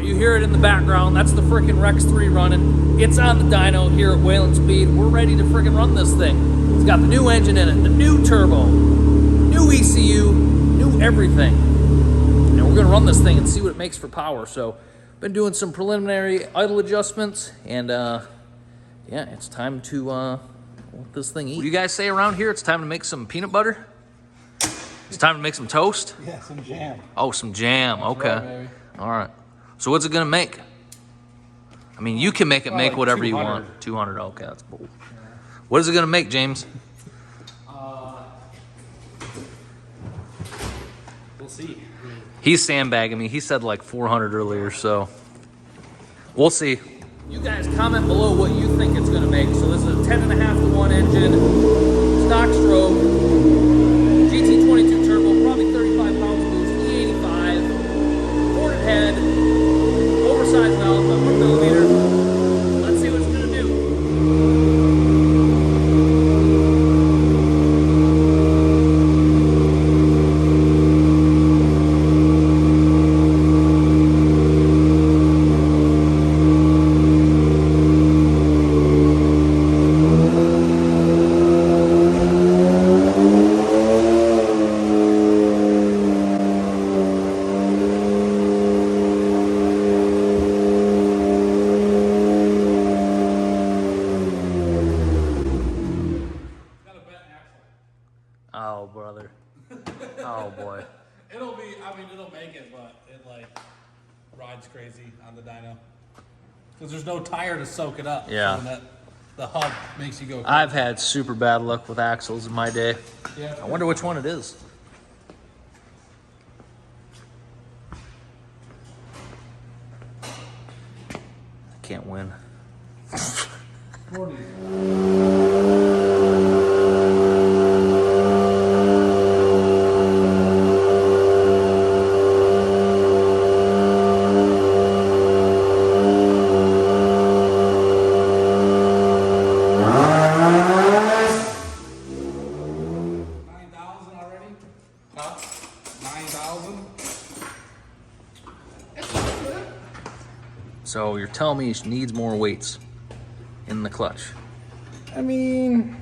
you hear it in the background. That's the freaking X3 running. It's on the dyno here at Whalen Speed. We're ready to freaking run this thing. It's got the new engine in it, the new turbo, new ECU, new everything. And we're gonna run this thing and see what it makes for power. So, been doing some preliminary idle adjustments, and yeah, it's time to let this thing eat. What do you guys say around here? It's time to make some peanut butter? It's time to make some toast? Yeah, some jam. Oh, some jam. That's okay. Right, baby. All right. So what's it gonna make? I mean, you can make it make like whatever 200. you want. 200. Okay, that's bold. Yeah. What is it gonna make, James? We'll see. He's sandbagging me. He said like 400 earlier, so we'll see. You guys comment below what you think it's gonna make. So this is a 10.5-to-1 engine, stock stroke, GT22 turbo, probably 35 pounds boost, E85, ported head, oversized valve, about 1 millimeter. Let's see what it's gonna do. Oh, brother. Oh, boy. It'll be, I mean, it'll make it, but it like rides crazy on the dyno. Because there's no tire to soak it up. Yeah. So that the hub makes you go crazy. I've had super bad luck with axles in my day. Yeah. I wonder which one it is. I can't win. 40. So you're telling me it needs more weights in the clutch? I mean,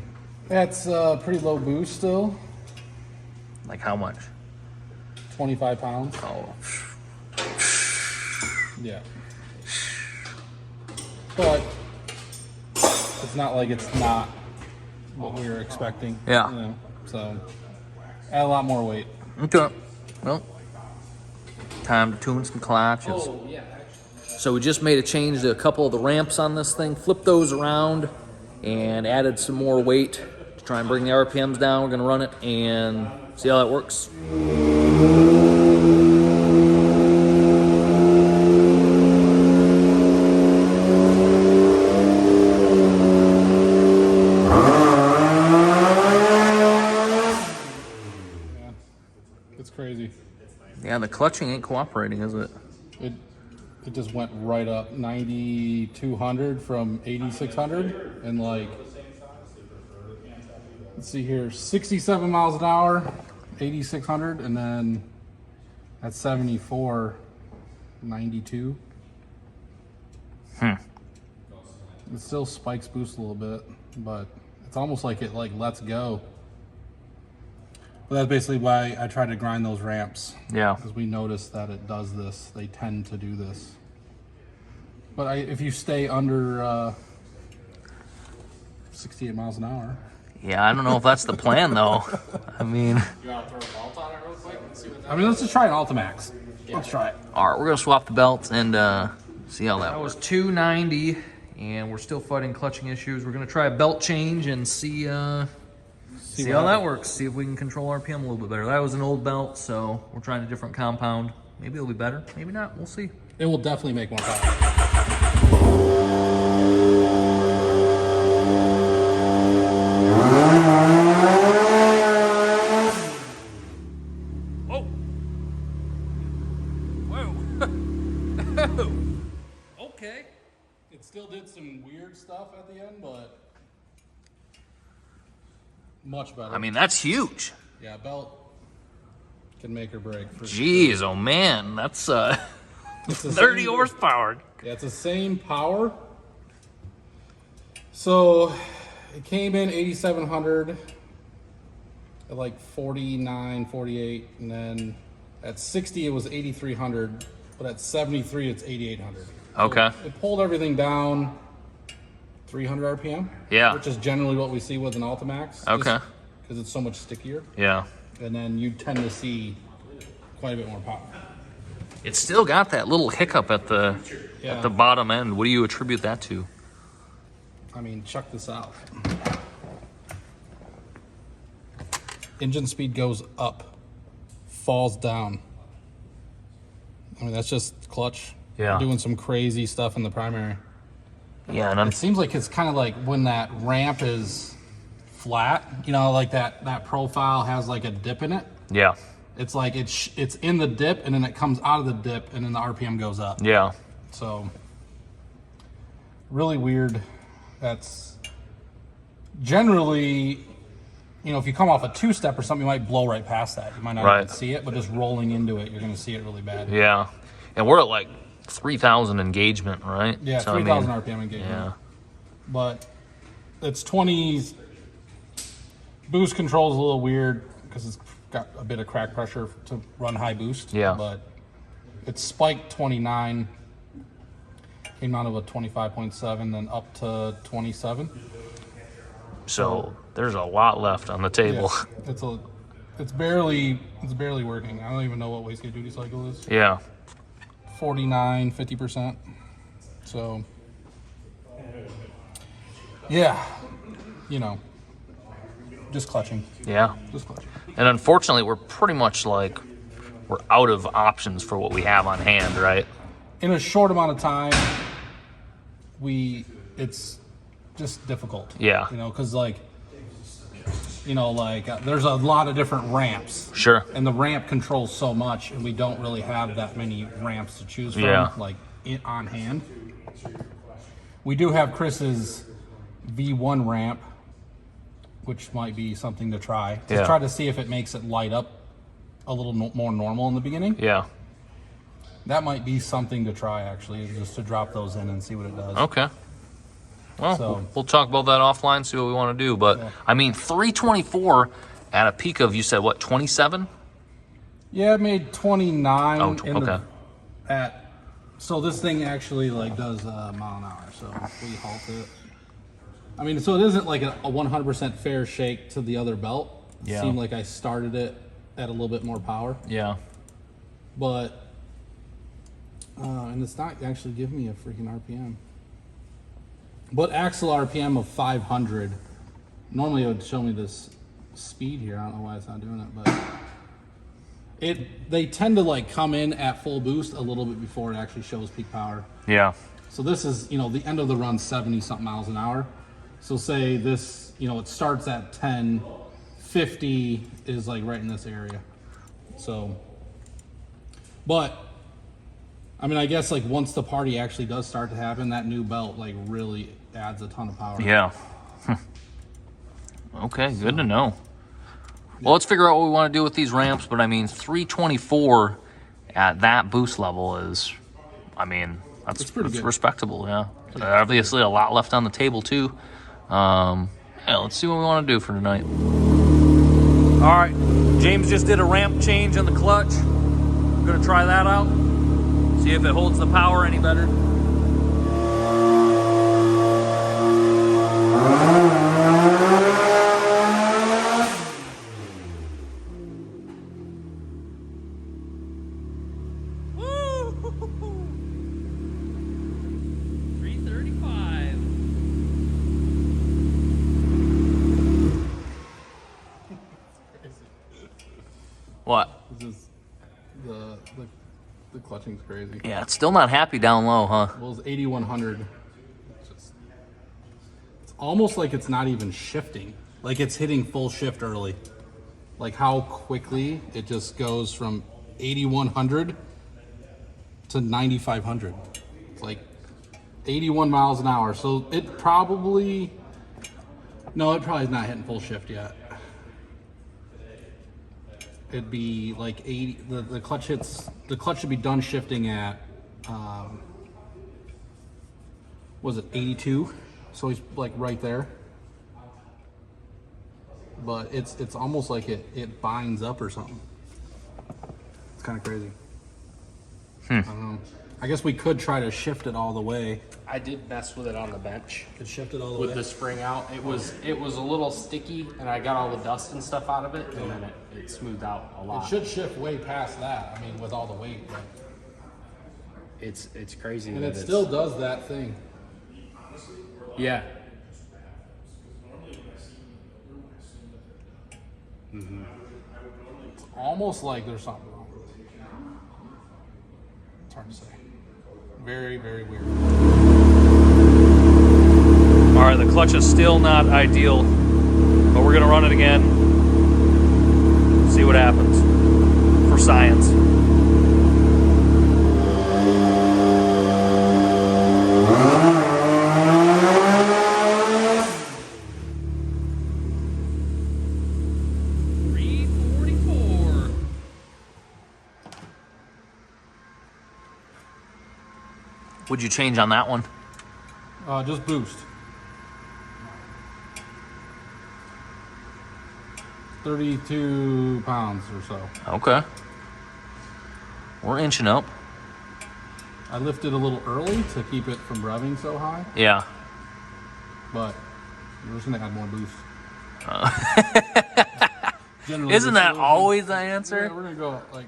that's pretty low boost still. Like how much? 25 pounds. Oh, Yeah. But it's not like it's not what we were expecting. Yeah. You know, so add a lot more weight. okay. Well, time to tune some clutches. Oh, yeah. So we just made a change to a couple of the ramps on this thing, flipped those around, and added some more weight to try and bring the RPMs down. We're gonna run it and see how that works. Yeah. It's crazy. Yeah, the clutching ain't cooperating, is it? It just went right up 9,200 from 8,600 and like, let's see here, 67 miles an hour, 8,600, and then at 74, 92. It still spikes boost a little bit, but it's almost like it like lets go. But that's basically why I try to grind those ramps. Yeah. Because we noticed that it does this. They tend to do this. But if you stay under 68 miles an hour. Yeah, I don't know if that's the plan though. I mean, You want to throw a bolt on it real quick and see what that I mean, let's just try an Ultimax. Let's try it. all right, we're gonna swap the belts and see how that was 290, and we're still fighting clutching issues. We're gonna try a belt change and see how that works. See if we can control RPM a little bit better. That was an old belt, so we're trying a different compound. Maybe it'll be better. Maybe not. We'll see. It will definitely make more power. Oh. Whoa. Okay. It still did some weird stuff at the end, but much better. I mean, that's huge. Yeah, belt can make or break. For Jeez, oh man, that's It's the 30 same- horsepower. Yeah, it's the same power. So it came in 8,700 at like 49, 48, and then at 60 it was 8,300, but at 73 it's 8,800. So Okay. it pulled everything down 300 RPM. Yeah. Which is generally what we see with an Ultimax. Okay. Because it's so much stickier. Yeah. And then you tend to see quite a bit more power. It's still got that little hiccup at the bottom end. What do you attribute that to? I mean, check this out. Engine speed goes up, falls down. I mean, that's just clutch. Yeah. Doing some crazy stuff in the primary. Yeah, and It seems like it's kind of like when that ramp is flat, you know, like that profile has like a dip in it. yeah, It's like it's in the dip and then it comes out of the dip and then the RPM goes up. yeah, So really weird. That's generally, you know, if you come off a two-step or something, you might blow right past that. You might not Right. even see it, but just rolling into it, you're going to see it really bad. yeah. And we're at like 3,000 engagement, right? Yeah, So, I 3,000 mean, RPM engagement. Yeah, But it's 20s. Boost control is a little weird because it's got a bit of crack pressure to run high boost. Yeah. But it's spiked 29. Came out of a 25.7, then up to 27. so there's a lot left on the table. Yeah, it's barely working. I don't even know what wastegate duty cycle is. Yeah, 49, 50%. So yeah, you know, just clutching. yeah. Just clutching. And unfortunately, we're pretty much like, we're out of options for what we have on hand, right? In a short amount of time, it's just difficult. Yeah. You know, because there's a lot of different ramps. Sure. And the ramp controls so much, and we don't really have that many ramps to choose from, Yeah. on hand. We do have Chris's V1 ramp, which might be something to try. Yeah. Try to see if it makes it light up a little more normal in the beginning. Yeah. That might be something to try, actually, just to drop those in and see what it does. Okay. Well, So- we'll talk about that offline, see what we want to do. But, Yeah. I mean, 324 at a peak of, you said, what, 27? Yeah, it made 29. Oh, okay. So this thing actually does a mile an hour. So we halt it. I mean, so it isn't like a 100% fair shake to the other belt. It Yeah. seemed like I started it at a little bit more power, Yeah. but and it's not actually giving me a freaking RPM. But axle RPM of 500. Normally it would show me this speed here. I don't know why it's not doing it, but they tend to come in at full boost a little bit before it actually shows peak power. Yeah. So this is, the end of the run 70 something miles an hour. So say this, it starts at 10, 50 is right in this area. So, but I mean, I guess once the party actually does start to happen, that new belt really adds a ton of power. Yeah. Okay, good to know. Well, let's figure out what we want to do with these ramps. But I mean, 324 at that boost level is, I mean, that's pretty good. respectable. Yeah. Obviously, a lot left on the table too. Yeah, let's see what we want to do for tonight. All right, James just did a ramp change on the clutch. I'm gonna try that out. See if it holds the power any better. Woo! 335. What? This is the clutching's crazy. Yeah, it's still not happy down low, huh? Well, it's 8,100. It's almost like it's not even shifting. Like it's hitting full shift early. Like how quickly it just goes from 8,100 to 9,500. It's like 81 miles an hour. So it probably is not hitting full shift yet. It'd be like 80. The clutch should be done shifting at Was it 82? So he's like right there. But it's almost like it binds up or something. It's kind of crazy. I don't know. I guess we could try to shift it all the way. I did mess with it on the bench. Could shift it all the With way. the spring out. It was a little sticky, and I got all the dust and stuff out of it, and then it smoothed out a lot. It should shift way past that. I mean, with all the weight. But... It's crazy. And that it still does that thing. Yeah. It's almost like there's something wrong with it. It's hard to say. Very, very weird. All right, the clutch is still not ideal, but we're gonna run it again. See what happens for science. What'd you change on that one? Just boost. 32 pounds or so. Okay. We're inching up. I lifted a little early to keep it from revving so high, Yeah. but we're just gonna add more boost. Generally, Isn't that we're- always the Yeah, answer? we're gonna go like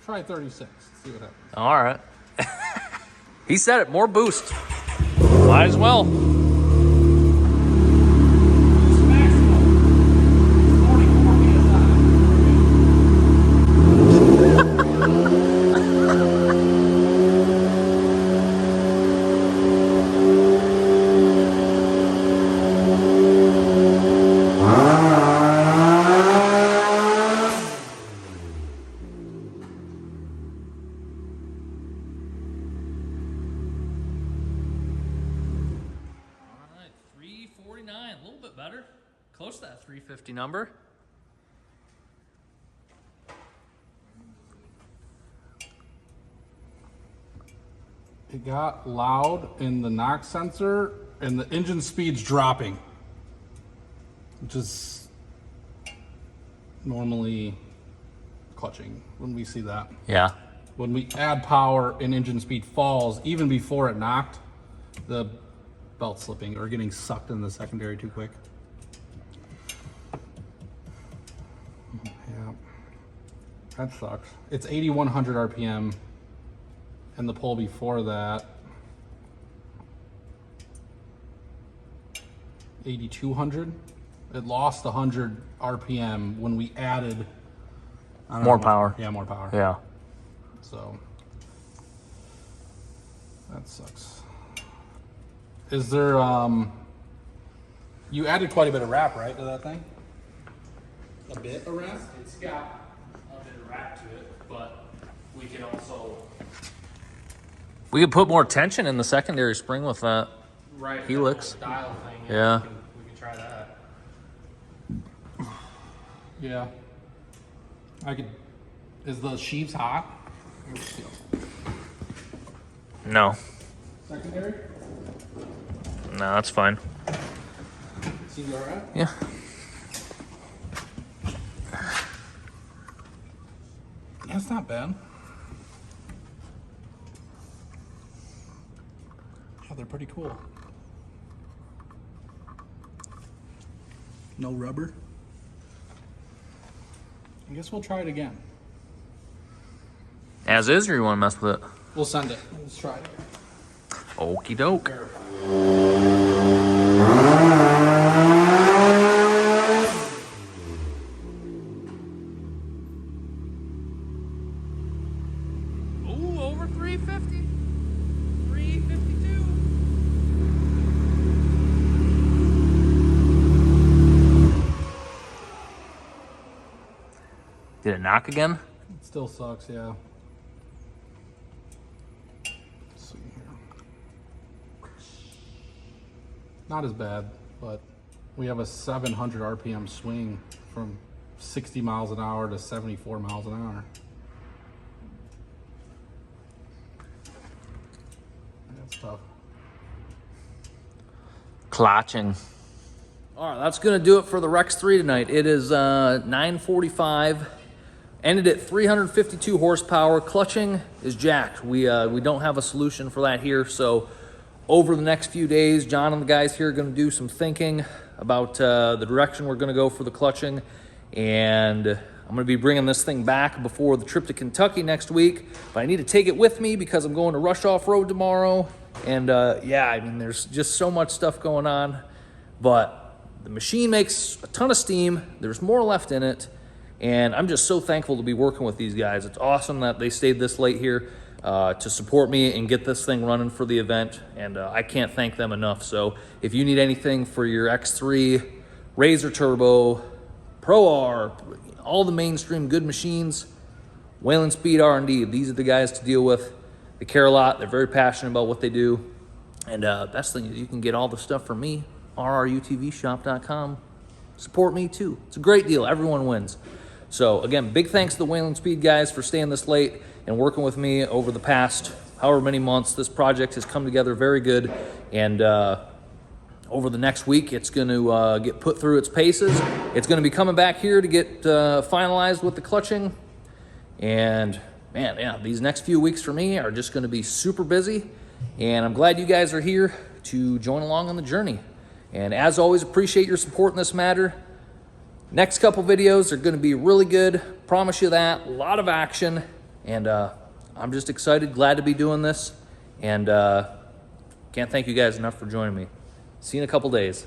try 36. See what happens. All right. He said it, more boost. Might as well. All right, 349, a little bit better. Close to that 350 number. It got loud in the knock sensor, and the engine speed's dropping, which is normally clutching when we see that. Yeah. When we add power and engine speed falls, even before it knocked, the belt slipping or getting sucked in the secondary too quick. Yeah, that sucks. It's 8,100 RPM, and the pole before that, 8,200. It lost 100 RPM when we added I don't More know. power. Yeah, more power. Yeah. So that sucks. Is there you added quite a bit of wrap, right, to that thing? A bit of wrap? It's got a bit of wrap to it, but we can also We could put more tension in the secondary spring with that. right Helix. that little dial thing. Yeah. We can try that. Yeah. I could. Is the sheaves hot? No. Secondary? No, that's fine. Seems alright. Yeah. That's not bad. Yeah, they're pretty cool. No rubber. I guess we'll try it again. As is, or you want to mess with it? We'll send it. Let's try it. Okie doke. Ooh, over 350. 352. Did it knock again? It still sucks, yeah. Let's see here. Not as bad, but we have a 700 RPM swing from 60 miles an hour to 74 miles an hour. Tough. Clutching. All right, that's going to do it for the X3 tonight. It is 9:45. Ended at 352 horsepower. Clutching is jacked. We don't have a solution for that here. So over the next few days, John and the guys here are going to do some thinking about the direction we're going to go for the clutching. And I'm going to be bringing this thing back before the trip to Kentucky next week. But I need to take it with me because I'm going to Rush Off-Road tomorrow. And yeah, I mean, there's just so much stuff going on. But the machine makes a ton of steam. There's more left in it. And I'm just so thankful to be working with these guys. It's awesome that they stayed this late here to support me and get this thing running for the event. And I can't thank them enough. So if you need anything for your X3, Razor Turbo, Pro R, all the mainstream good machines, Whalen Speed R&D, these are the guys to deal with. They care a lot. They're very passionate about what they do. And best thing is you can get all the stuff from me, rrutvshop.com. Support me too. It's a great deal. Everyone wins. So again, big thanks to the Whalen Speed guys for staying this late and working with me over the past however many months. This project has come together very good. And over the next week, it's going to get put through its paces. It's going to be coming back here to get finalized with the clutching. And man, yeah, these next few weeks for me are just going to be super busy. And I'm glad you guys are here to join along on the journey. And as always, appreciate your support in this matter. Next couple videos are going to be really good. Promise you that. A lot of action. And I'm just excited, glad to be doing this. And can't thank you guys enough for joining me. See you in a couple days.